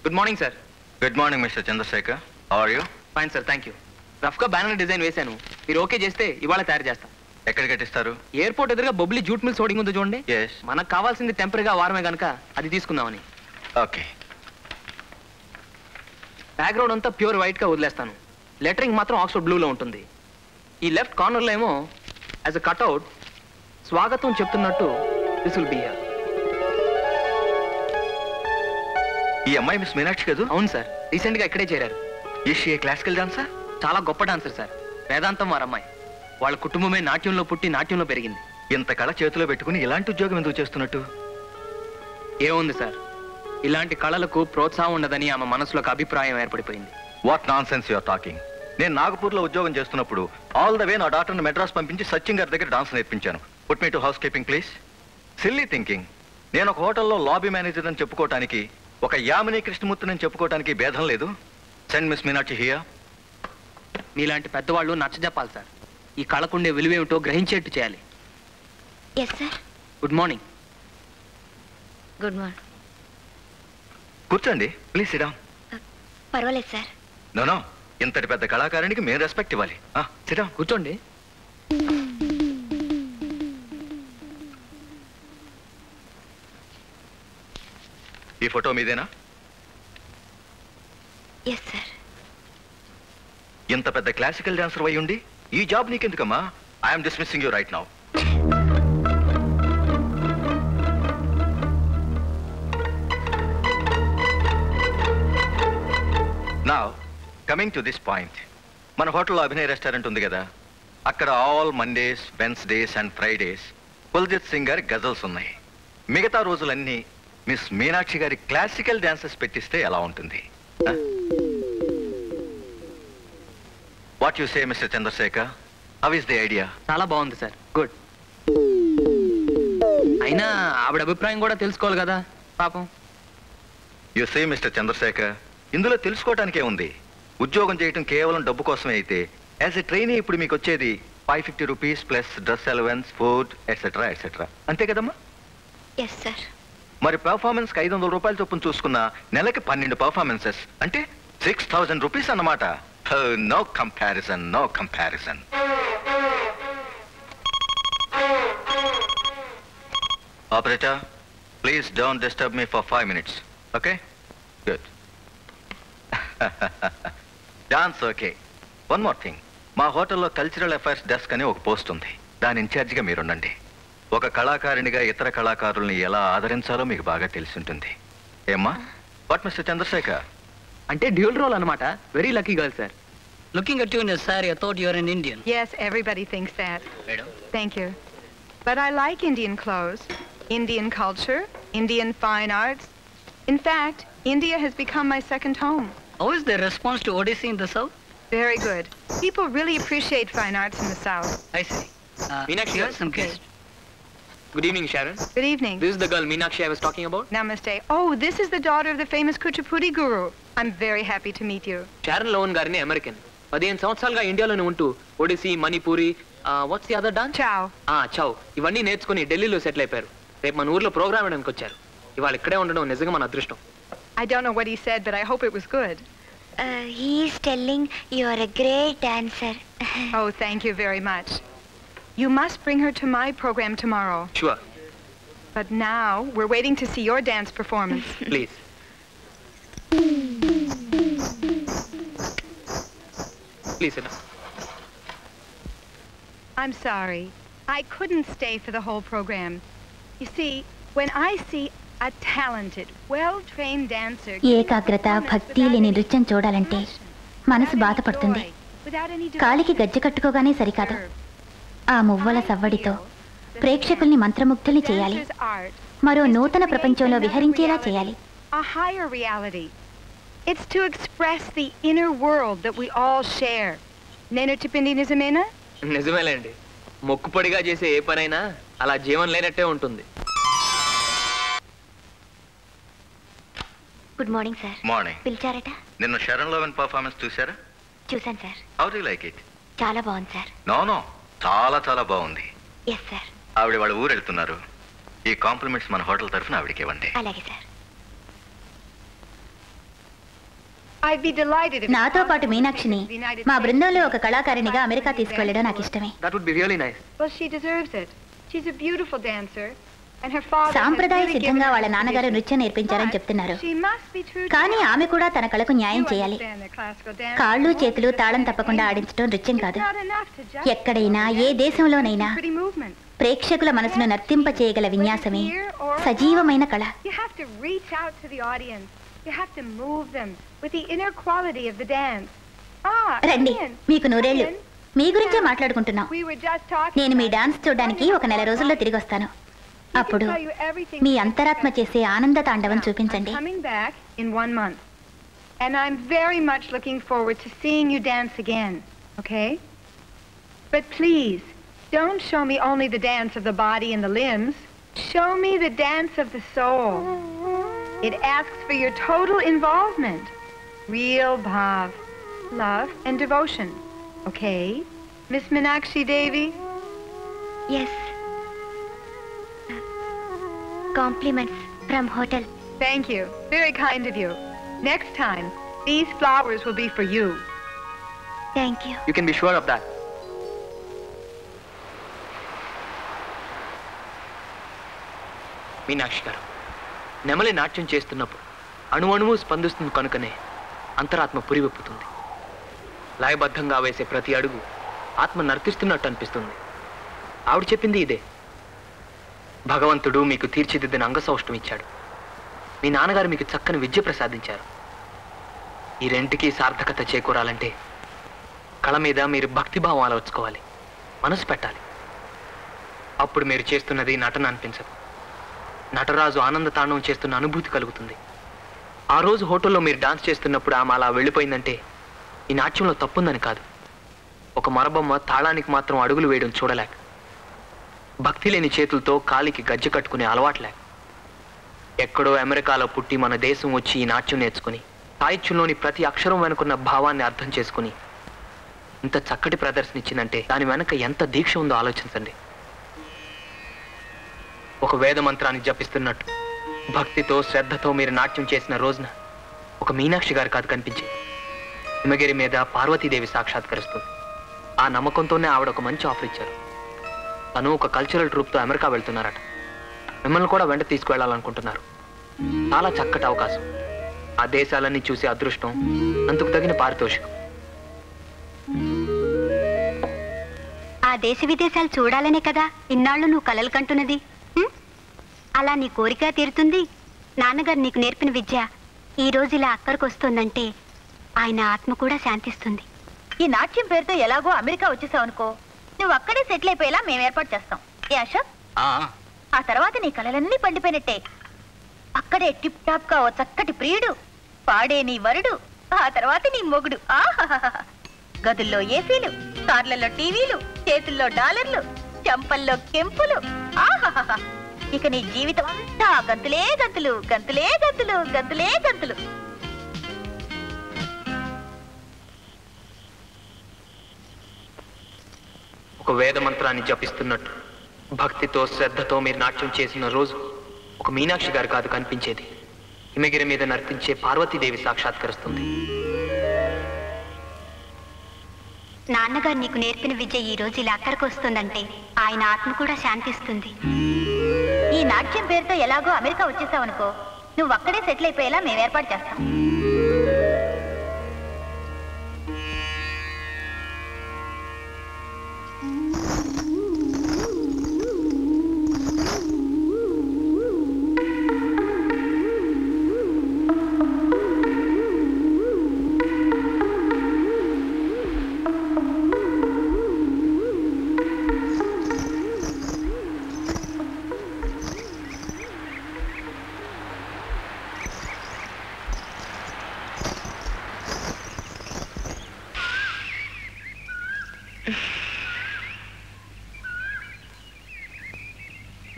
Good morning sir. Good morning mister Chandrashekar. How are you? Fine sir, thank you. రఫ్గా banner design వేశాను, మీరు okay చేస్తే ఇవాళ తయారు చేస్తాం. ఎక్కడ కట్టిస్తారు? ఎయిర్పోర్ట్ ఎదురుగా బొబ్లీ జూట్ మిల్స్ హోర్డింగ్ ఉంది చూడండి. Yes. మనకు కావాల్సింది టెంపరీగా వారమే కనుక అది తీసుకుందామని. ఓకే. బ్యాక్గ్రౌండ్ అంతా ప్యూర్ వైట్ గా వదిలేస్తాను. లెటరింగ్ మాత్రం ఆక్స్ఫర్డ్ బ్లూలో ఉంటుంది. ఈ లెఫ్ట్ కార్నర్లో ఏమో యాజ్ అ కట్అవుట్ స్వాగతం చెప్తున్నట్టు దిస్ విల్ బి హియర్. ఈ అమ్మాయి మిస్ మీనాక్షి కదా? అవును సార్, రీసెంట్ గా ఇక్కడే చేరారు. Is she a classical dancer? చాలా గొప్ప డాన్సర్ సార్. వేదాంతం వారమ్మాయి. వాళ్ళ కుటుంబమే నాట్యంలో పుట్టి నాట్యంలో పెరిగింది. ఇంత కళ చేతిలో పెట్టుకుని ఇలాంటి ఉద్యోగం ఎందుకు చేస్తున్నట్టు? ఏముంది సార్, ఇలాంటి కళలకు ప్రోత్సాహం ఉండదని ఆమె మనసులో ఒక అభిప్రాయం ఏర్పడిపోయింది. What nonsense you're talking. నేను నాగపూర్లో ఉద్యోగం చేస్తున్నప్పుడు ఆల్ ద వే నా డాక్టర్ని మెడ్రాస్ పంపించి సచిన్ గారి దగ్గర డాన్స్ నేర్పించాను. Put me to house keeping please. Silly thinking. నేను ఒక హోటల్లో లాబీ మేనేజర్ అని చెప్పుకోవటానికి, ఒక యామిని కృష్ణమూర్తిని చెప్పుకోవటానికి భేదం లేదు. Send miss Meenakshi here. మీలాంటి పెద్దవాళ్ళు నచ్చజెప్పాలి సార్. ఈ కళకుండే విలువేమిటో గ్రహించేట్టు చేయాలి. Yes sir. Good morning. Good morning. కూర్చోండి ప్లీజ్. Sit down. పర్వాలేదు సార్. నో, ఇంతటి పెద్ద కళాకారునికి మేము రెస్పెక్ట్ ఇవ్వాలి. Sit down. కూర్చోండి. ఈ ఫోటో మీదేనా? Yes sir. ఇంత పెద్ద క్లాసికల్ డాన్సర్ అయి ఉండి ఈ జాబ్ నీకెందుకమ్మా? I'm dismissing you right now. Now coming to this point. మన హోటల్లో అభినయ్ రెస్టారెంట్ ఉంది కదా, అక్కడ all Mondays, Wednesdays and Fridays Kuljit Singh గారి గజల్స్ ఉన్నాయి. మిగతా రోజులన్నీ మిస్ మీనాక్షి గారి క్లాసికల్ డాన్సెస్ పెట్టిస్తే ఎలా ఉంటుంది? What you say mister Chandrashekar? How is the idea? చాలా బాగుంది సార్. గుడ్. అయినా ఆవిడ అభిప్రాయం కూడా తెలుసుకోవాలి కదా పాపం. యు సే మిస్టర్ చంద్రశేఖర్, ఇందులో తెలుసుకోవటానికే ఉంది. ఉద్యోగం చేయటం కేవలం డబ్బు కోసమే అయితే యాజ్ ఎ ట్రైనీ ఇప్పుడు మీకు వచ్చేది 550 rupees plus dress allowance, food etcetera etcetera, అంతే కదమ్మా? Yes sir. మరి పర్ఫార్మెన్స్ 500 రూపాయల చొప్పున చూసుకున్న నెలకి 12 పర్ఫార్మెన్సెస్ అంటే 6000 రూపీస్ అన్నమాట. No comparison, no comparison. Operator, please don't disturb me for 5 minutes. Okay? Good. Dance okay. One more thing. మా హోటల్లో కల్చరల్ అఫైర్స్ డెస్క్ అని ఒక పోస్ట్ ఉంది. దాని ఇన్ఛార్జిగా మీరుండండి. ఒక కళాకారునిగా ఇతర కళాకారుల్ని ఎలా ఆదరించాలో మీకు బాగా తెలిసి ఉంటుంది. ఏమ్మా? What mister Chandrashekar? అంటే డ్యూల్ రోల్ అన్నమాట. Very lucky girl sir. Looking at you in a saree, I thought you were an Indian. Yes, everybody thinks that. Madam. Thank you. But I like Indian clothes, Indian culture, Indian fine arts. In fact, India has become my second home. How is the response to Odissi in the south? Very good. People really appreciate fine arts in the south. I see. Meenakshi, you have some okay. guests. Good evening, Sharon. Good evening. This is the girl Meenakshi I was talking about. Namaste. Oh, this is the daughter of the famous Kuchipudi guru. I'm very happy to meet you. Sharon Lowen గారిని American. 15 సంవత్సరాలుగా ఇండియాలోనే ఉంటూ Odissi, Manipuri, what's the other dance? Ciao. Chhau ఇవన్నీ నేర్చుకుని ఢిల్లీలో settle అయిపోయారు. రేపు మన ఊర్లో ప్రోగ్రామ్ వేయడానికి వచ్చారు. ఇవాళ ఇక్కడే ఉండడం నిజంగా మన అదృష్టం. I don't know what he said, but I hope it was good. He is telling you are a great dancer. Oh, thank you very much. You must bring her to my program tomorrow. Sure. But now, we're waiting to see your dance performance. Please. Please. I'm sorry. I couldn't stay for the whole program. You see, when I see a talented, well-trained dancer... ఏకాగ్రత, భక్తి లేని నృత్యం చూడాలంటే మనసు బాధపడుతుంది. కాలికి గజ్జె కట్టుకోగానే సరికాదు. ఆ మువ్వల సవ్వడితో ప్రేక్షకుల్ని మంత్రముగ్ధుల్ని చేయాలి. మరో నూతన ప్రపంచంలో విహరించేలా చేయాలి. A higher reality. It's to express the inner world that we all share. నేను చెప్పింది నిజమేనా? నిజమేలేండి. మొక్కుపడిగా చేసే ఏ పనైనా అలా జీవం లేనట్టే ఉంటుంది. Good morning sir. మార్నింగ్. పిలిచారట? నిన్న షరణ్ లోవెన్ పర్ఫార్మెన్స్ చూసారా? చూసాను sir. How do you like it? చాలా బాగుంది సార్. నో చాలా చాలా బాగుంది. Yes sir. ఆవిడ వాళ్ళ ఊరు వెళ్తున్నారు. ఈ కాంప్లిమెంట్స్ మన హోటల్ తరఫున ఆవిడకి ఇవ్వండి. అలాగే sir. I'd be delighted if నాతో పాటు మీనాక్షిని మా బృందంలో ఒక కళాకారిణిగా అమెరికా తీసుకెళ్లడం నాకు ఇష్టమే. That would be really nice. Well, she deserves it. She's a beautiful dancer. And her father సాంప్రదాయ సిద్ధంగా వాళ్ళ నాన్నగారు నృత్యం నేర్పించారని చెప్తున్నారు. కానీ ఆమె కూడా తన కళకు న్యాయం చేయాలి. కాళ్ళు చేతులు తాళం తప్పకుండా ఆడించడం నృత్యం కాదు. ఎక్కడైనా ఏ దేశంలోనైనా ప్రేక్షకుల మనసును నర్తింప చేయగల విన్యాసమే సజీవమైన కళ. రండి, మీకు నూరేళ్లు. మీ గురించే మాట్లాడుకుంటున్నాం. నేను మీ డాన్స్ చూడడానికి ఒక నెల రోజుల్లో తిరిగి వస్తాను. అప్పుడు మీ అంతరాత్మ చేసే ఆనంద తాండవం చూపించండి. And I'm very much looking forward to seeing you dance again, okay? But please, don't show me only the dance of the body and the limbs. Show me the dance of the soul. It asks for your total involvement. Real bhav, love and devotion. Okay? Miss Meenakshi Devi? Yes. Compliments from hotel. Thank you. Very kind of you. Next time, these flowers will be for you. Thank you. You can be sure of that. Meenakshi గారు, నెమలి నాట్యం చేస్తున్నప్పుడు అణువణువు స్పందిస్తుంది కనుకనే అంతరాత్మ పురివిప్పుతుంది. లయబద్ధంగా వేసే ప్రతి అడుగు ఆత్మ నర్తిస్తున్నట్టు అనిపిస్తుంది. ఆవిడ చెప్పింది ఇదే. భగవంతుడు మీకు తీర్చిదిద్దిన అంగసౌష్టం ఇచ్చాడు. మీ నాన్నగారు మీకు చక్కని విద్య ప్రసాదించారు. ఈ రెంటికి సార్థకత చేకూరాలంటే కళ మీద మీరు భక్తిభావం ఆలోచుకోవాలి, మనసు పెట్టాలి. అప్పుడు మీరు చేస్తున్నది నటన అనిపించదు. నటరాజు ఆనంద తాండవం చేస్తున్న అనుభూతి కలుగుతుంది. ఆ రోజు హోటల్లో మీరు డాన్స్ చేస్తున్నప్పుడు ఆమె అలా వెళ్ళిపోయిందంటే ఈ నాట్యంలో తప్పుందని కాదు. ఒక మరబొమ్మ తాళానికి మాత్రం అడుగులు వేయడం చూడలేక, భక్తి లేని చేతులతో కాలికి గజ్జె కట్టుకునే అలవాట్లేక, ఎక్కడో అమెరికాలో పుట్టి మన దేశం వచ్చి ఈ నాట్యం నేర్చుకుని సాహిత్యంలోని ప్రతి అక్షరం వెనుకున్న భావాన్ని అర్థం చేసుకుని ఇంత చక్కటి ప్రదర్శన ఇచ్చిందంటే దాని వెనక ఎంత దీక్ష ఉందో ఆలోచించండి. ఒక వేద మంత్రాన్ని జపిస్తున్నట్టు భక్తితో శ్రద్ధతో మీరు నాట్యం చేసిన రోజున ఒక మీనాక్షి గారు కాదు కనిపించేది, హిమగిరి మీద పార్వతీదేవి సాక్షాత్కరిస్తుంది. ఆ నమ్మకంతోనే ఆవిడ ఒక మంచి ఆఫర్ ఇచ్చారు. తను ఒక కల్చరల్ ట్రూప్తో అమెరికా వెళ్తున్నారట. మిమ్మల్ని కూడా వెంట తీసుకువెళ్ళాలనుకుంటున్నారు. చాలా చక్కటి అవకాశం. ఆ దేశాలన్నీ చూసే అదృష్టం, అందుకు తగిన పారితోషికం. ఆ దేశ విదేశాలు చూడాలనే కదా ఇన్నాళ్ళు నువ్వు కలలు కంటున్నది. అలా నీ కోరిక తీరుతుంది. నాన్నగారు నీకు నేర్పిన విద్య ఈ రోజు ఇలా అక్కడికి వస్తుందంటే ఆయన ఆత్మ కూడా శాంతిస్తుంది. ఈ నాట్యం పేరుతో ఎలాగో అమెరికా వచ్చేసావు అనుకో, నువ్వు అక్కడే సెటిల్ అయిపోయేలా మేము ఏర్పాటు చేస్తాం. ఏ అశోక్, ఆ తర్వాత నీ కలలన్నీ పండిపోయినట్టే. అక్కడే టిప్ టాప్ గా ఓ చక్కటి ప్రియుడు, పాడే నీ వరుడు, ఆ తర్వాత నీ మొగుడు. గదుల్లో ఏసీలు, కార్లలో టీవీలు, చేతుల్లో డాలర్లు, చెంపల్లో కెంపులు. ఆహాహా, ఇక నీ జీవితం అంతా గంతులే గంతులు, గంతులే గంతులు, గంతులే గంతులు. ఒక వేద మంత్రాన్ని జపిస్తున్నట్టు భక్తితో శ్రద్ధతో మీరు నాట్యం చేసిన రోజు ఒక మీనాక్షి గారు కాదు కనిపించేది, హిమగిరి మీద నర్తించే పార్వతీదేవి సాక్షాత్కరిస్తుంది. నాన్నగారు నీకు నేర్పిన విద్య ఈ రోజు ఇలా అక్కడికి వస్తుందంటే ఆయన ఆత్మ కూడా శాంతిస్తుంది. ఈ నాట్యం పేరుతో ఎలాగో అమెరికా వచ్చేసావు అనుకో, నువ్వు అక్కడే సెటిల్ అయిపోయేలా మేము ఏర్పాటు చేస్తాం.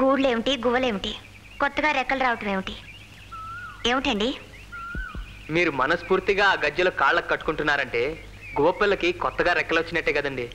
గూళ్ళేమిటి, గువ్వలేమిటి, కొత్తగా రెక్కలు రావటం ఏమిటి? ఏమిటండి మీరు మనస్ఫూర్తిగా ఆ గజ్జెలో కాళ్ళకు కట్టుకుంటున్నారంటే గువ్వపిల్లకి కొత్తగా రెక్కలు వచ్చినట్టే కదండి.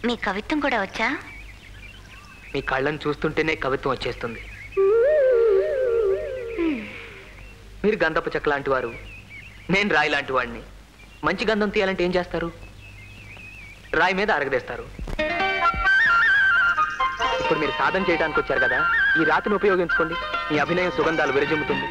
మీ కవిత్వం కూడా వచ్చా? మీ కళ్ళను చూస్తుంటేనే కవిత్వం వచ్చేస్తుంది. మీరు గంధపు చెక్క లాంటి వారు, నేను రాయి లాంటి వాడిని. మంచి గంధం తీయాలంటే ఏం చేస్తారు? రాయి మీద అరగదేస్తారు. ఇప్పుడు మీరు సాధన చేయడానికి వచ్చారు కదా, ఈ రాతిని ఉపయోగించుకోండి. మీ అభినయం సుగంధాలు విరజిమ్ముతుంది.